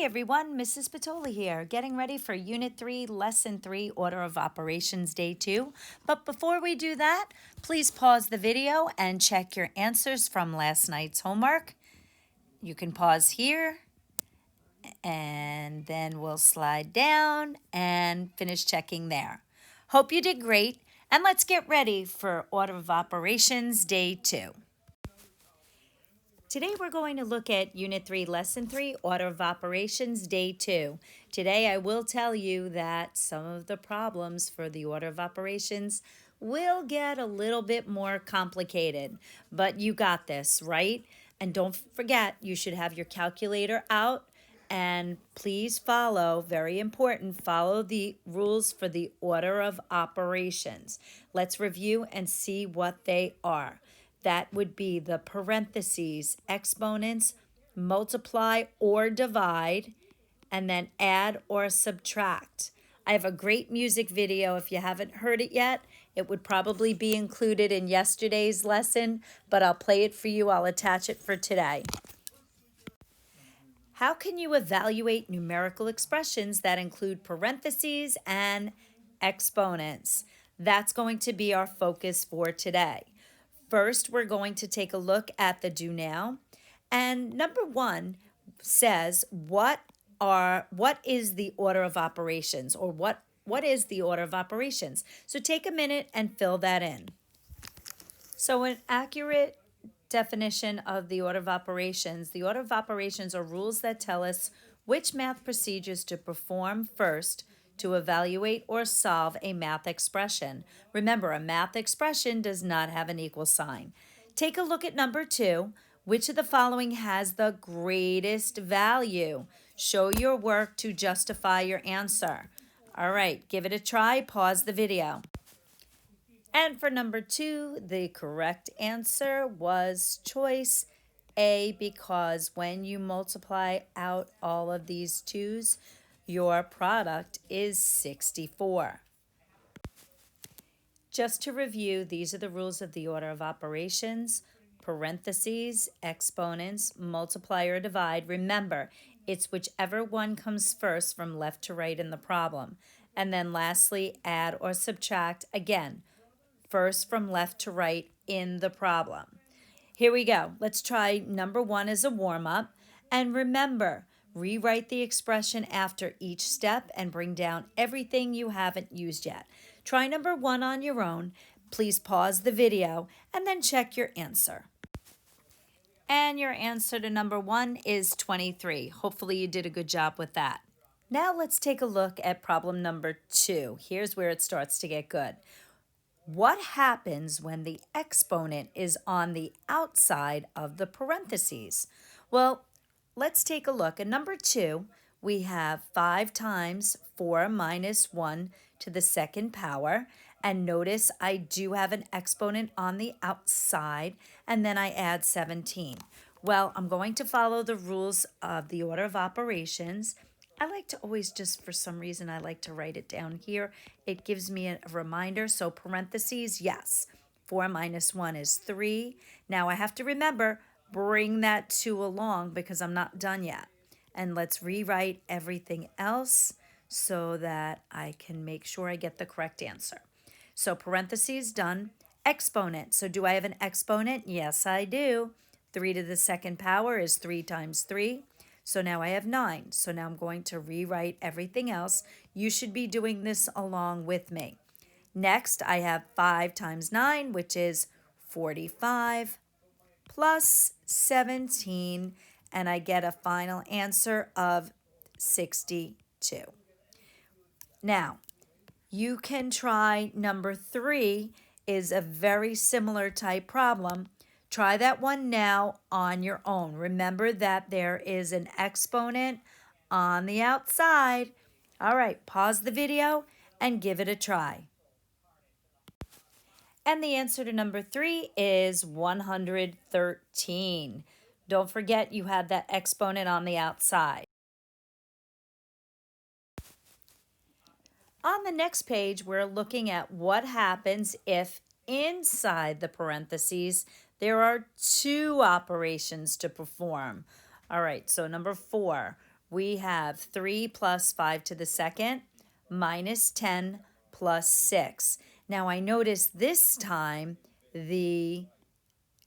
everyone, Mrs. Patoli here, getting ready for Unit 3, Lesson 3, Order of Operations, Day 2. But before we do that, please pause the video and check your answers from last night's homework. You can pause here, and then we'll slide down and finish checking there. Hope you did great, and let's get ready for Order of Operations, Day 2. Today we're going to look at Unit 3, Lesson 3, Order of Operations, Day 2. Today I will tell you that some of the problems for the Order of Operations will get a little bit more complicated, but you got this, right? And don't forget, you should have your calculator out, and please follow, very important, follow the rules for the Order of Operations. Let's review and see what they are. That would be the parentheses, exponents, multiply or divide, and then add or subtract. I have a great music video. If you haven't heard it yet, it would probably be included in yesterday's lesson, but I'll play it for you. I'll attach it for today. How can you evaluate numerical expressions that include parentheses and exponents? That's going to be our focus for today. First, we're going to take a look at the do now. And number 1 says, what is the order of operations, or what is the order of operations? So take a minute and fill that in. So an accurate definition of the order of operations are rules that tell us which math procedures to perform first to evaluate or solve a math expression. Remember, a math expression does not have an equal sign. Take a look at number 2. Which of the following has the greatest value? Show your work to justify your answer. All right, give it a try. Pause the video. And for number 2, the correct answer was choice A, because when you multiply out all of these 2's, your product is 64. Just to review, these are the rules of the order of operations: parentheses, exponents, multiply or divide. Remember, it's whichever one comes first from left to right in the problem. And then lastly, add or subtract, again, first from left to right in the problem. Here we go. Let's try number 1 as a warm-up. And remember, rewrite the expression after each step and bring down everything you haven't used yet. Try number 1 on your own. Please pause the video and then check your answer. And your answer to number 1 is 23. Hopefully you did a good job with that. Now let's take a look at problem number 2. Here's where it starts to get good. What happens when the exponent is on the outside of the parentheses? Well, let's take a look. At number 2, we have 5 times 4 minus 1 to the second power. And notice I do have an exponent on the outside, and then I add 17. Well, I'm going to follow the rules of the order of operations. I like to always just, for some reason, I like to write it down here. It gives me a reminder. So parentheses, yes. 4 minus 1 is 3. Now I have to remember, bring that 2 along because I'm not done yet. And let's rewrite everything else so that I can make sure I get the correct answer. So parentheses done. Exponent. So do I have an exponent? Yes, I do. 3 to the second power is 3 times 3. So now I have 9. So now I'm going to rewrite everything else. You should be doing this along with me. Next, I have 5 times 9, which is 45, plus 17, and I get a final answer of 62. Now, you can try number 3, is a very similar type problem. Try that one now on your own. Remember that there is an exponent on the outside. All right, pause the video and give it a try. And the answer to number 3 is 113. Don't forget you have that exponent on the outside. On the next page, we're looking at what happens if inside the parentheses there are 2 operations to perform. All right, so number 4, We have 3 plus 5 to the second minus 10 plus 6. Now I notice this time the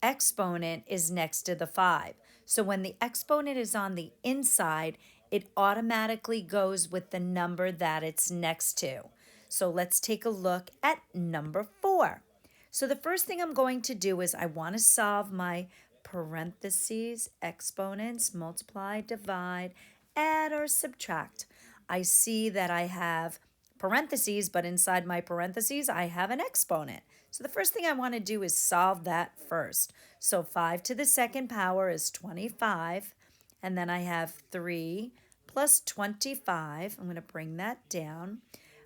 exponent is next to the 5. So when the exponent is on the inside, it automatically goes with the number that it's next to. So let's take a look at number 4. So the first thing I'm going to do is I want to solve my parentheses, exponents, multiply, divide, add, or subtract. I see that I have parentheses, but inside my parentheses, I have an exponent. So the first thing I want to do is solve that first. So 5 to the second power is 25, and then I have 3 plus 25, I'm going to bring that down,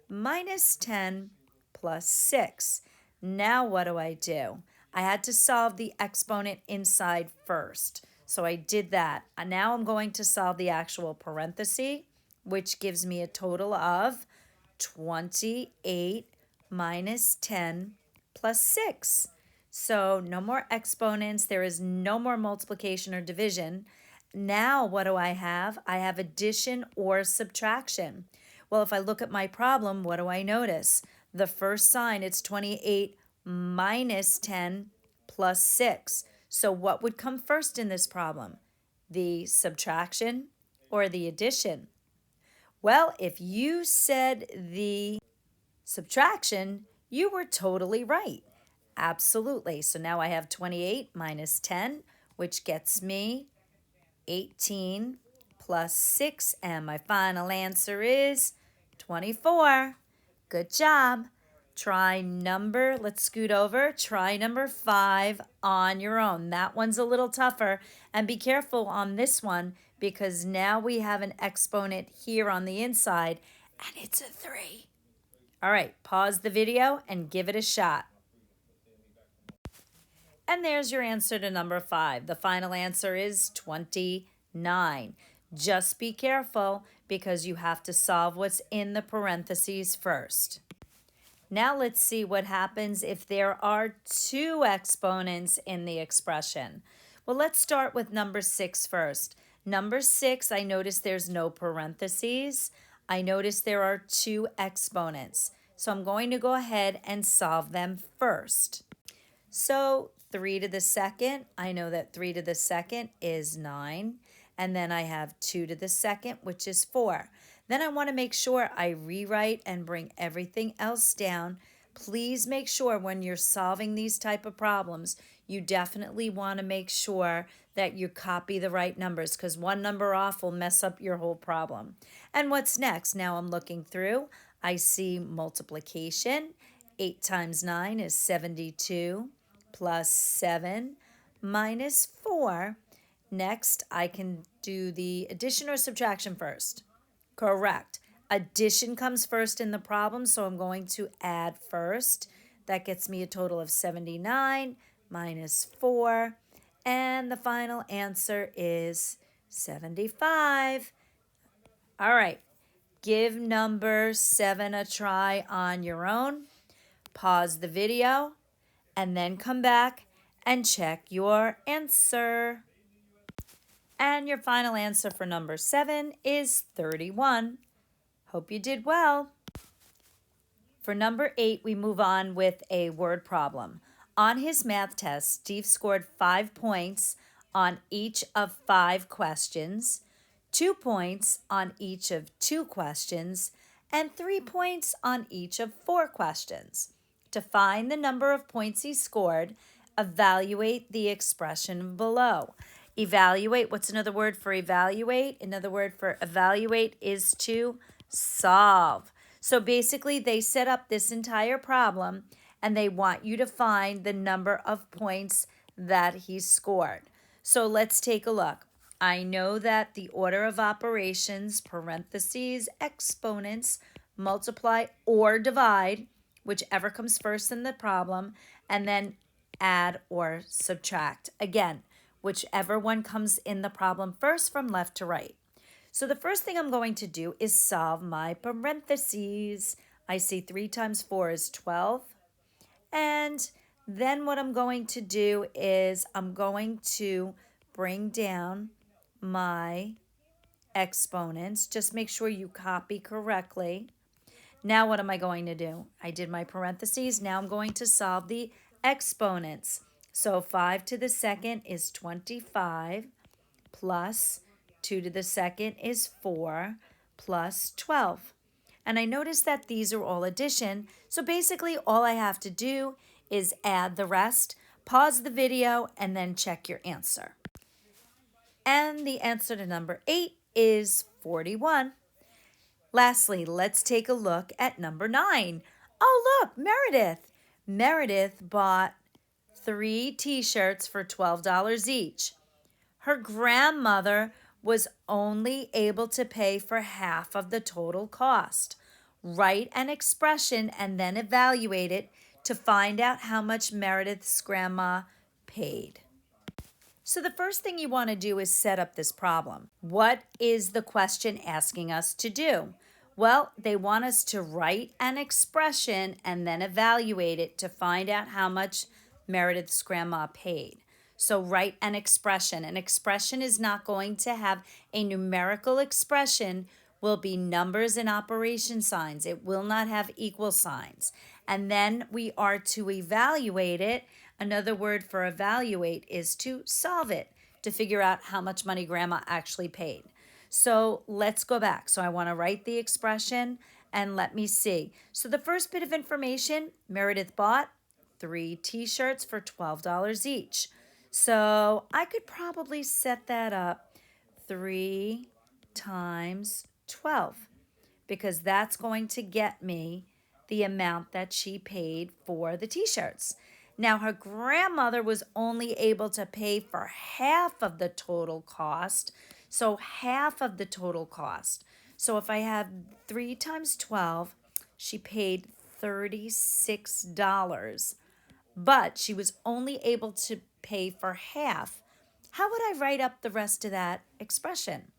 minus 10 plus 6. Now what do? I had to solve the exponent inside first. So I did that. Now I'm going to solve the actual parenthesis, which gives me a total of 28 minus 10 plus 6. So no more exponents. There is no more multiplication or division. Now what do I have? I have addition or subtraction. Well, if I look at my problem, what do I notice? The first sign, it's 28 minus 10 plus 6. So what would come first in this problem? The subtraction or the addition? Well, if you said the subtraction, you were totally right. Absolutely. So now I have 28 minus 10, which gets me 18 plus 6, and my final answer is 24. Good job. Let's scoot over. Try number 5 on your own. That one's a little tougher, and be careful on this one because now we have an exponent here on the inside, and it's a 3. All right, pause the video and give it a shot. And there's your answer to number 5. The final answer is 29. Just be careful because you have to solve what's in the parentheses first. Now let's see what happens if there are 2 exponents in the expression. Well, let's start with number 6 first. Number 6, I notice there's no parentheses. I notice there are 2 exponents. So I'm going to go ahead and solve them first. So 3 to the second, I know that 3 to the second is 9. And then I have 2 to the second, which is 4. Then I want to make sure I rewrite and bring everything else down. Please make sure when you're solving these type of problems, you definitely want to make sure that you copy the right numbers because one number off will mess up your whole problem. And what's next? Now I'm looking through. I see multiplication. 8 times 9 is 72 plus 7 minus 4. Next, I can do the addition or subtraction first. Correct. Addition comes first in the problem, so I'm going to add first. That gets me a total of 79 minus 4. And the final answer is 75. All right. Give number 7 a try on your own. Pause the video and then come back and check your answer. And your final answer for number 7 is 31. Hope you did well. For number 8, we move on with a word problem. On his math test, Steve scored 5 points on each of 5 questions, 2 points on each of 2 questions, and 3 points on each of 4 questions. To find the number of points he scored, evaluate the expression below. Evaluate, what's another word for evaluate? Another word for evaluate is to solve. So basically, they set up this entire problem and they want you to find the number of points that he scored. So let's take a look. I know that the order of operations, parentheses, exponents, multiply or divide, whichever comes first in the problem, and then add or subtract. Again, whichever one comes in the problem first from left to right. So the first thing I'm going to do is solve my parentheses. I see 3 times 4 is 12. And then what I'm going to do is I'm going to bring down my exponents. Just make sure you copy correctly. Now what am I going to do? I did my parentheses. Now I'm going to solve the exponents. So 5 to the second is 25 plus 2 to the second is 4 plus 12. And I notice that these are all addition. So basically all I have to do is add the rest, pause the video, and then check your answer. And the answer to number 8 is 41. Lastly, let's take a look at number 9. Oh, look, Meredith. Meredith bought 3 t-shirts for $12 each. Her grandmother was only able to pay for half of the total cost. Write an expression and then evaluate it to find out how much Meredith's grandma paid. So the first thing you want to do is set up this problem. What is the question asking us to do? Well, they want us to write an expression and then evaluate it to find out how much Meredith's grandma paid. So write an expression. An expression is not going to have a numerical expression, will be numbers and operation signs. It will not have equal signs. And then we are to evaluate it. Another word for evaluate is to solve it, to figure out how much money grandma actually paid. So let's go back. So I want to write the expression and let me see. So the first bit of information, Meredith bought 3 t-shirts for $12 each. So I could probably set that up 3 times 12 because that's going to get me the amount that she paid for the t-shirts. Now her grandmother was only able to pay for half of the total cost. So half of the total cost. So if I have 3 times 12, she paid $36. But she was only able to pay for half. How would I write up the rest of that expression?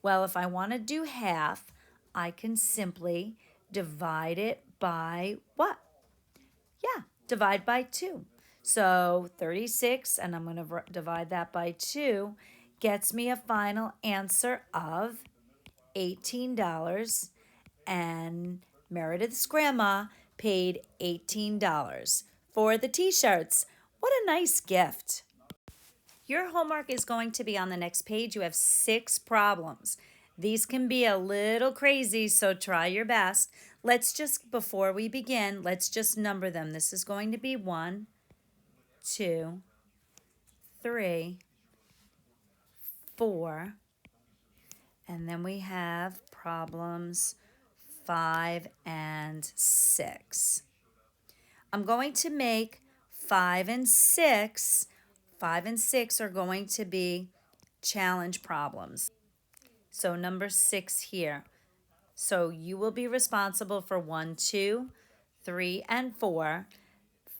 Well, if I want to do half, I can simply divide it by what? Yeah, divide by 2. So 36, and I'm going to divide that by 2, gets me a final answer of $18. And Meredith's grandma paid $18 for the t-shirts. What a nice gift. Your homework is going to be on the next page. You have 6 problems. These can be a little crazy, so try your best. Before we begin, let's just number them. This is going to be 1, 2, 3, 4, and then we have problems 5 and 6. I'm going to make 5 and 6. 5 and 6 are going to be challenge problems. So number 6 here. So you will be responsible for 1, 2, 3, and 4.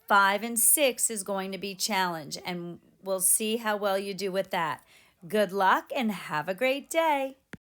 5 and 6 is going to be challenge, and we'll see how well you do with that. Good luck and have a great day.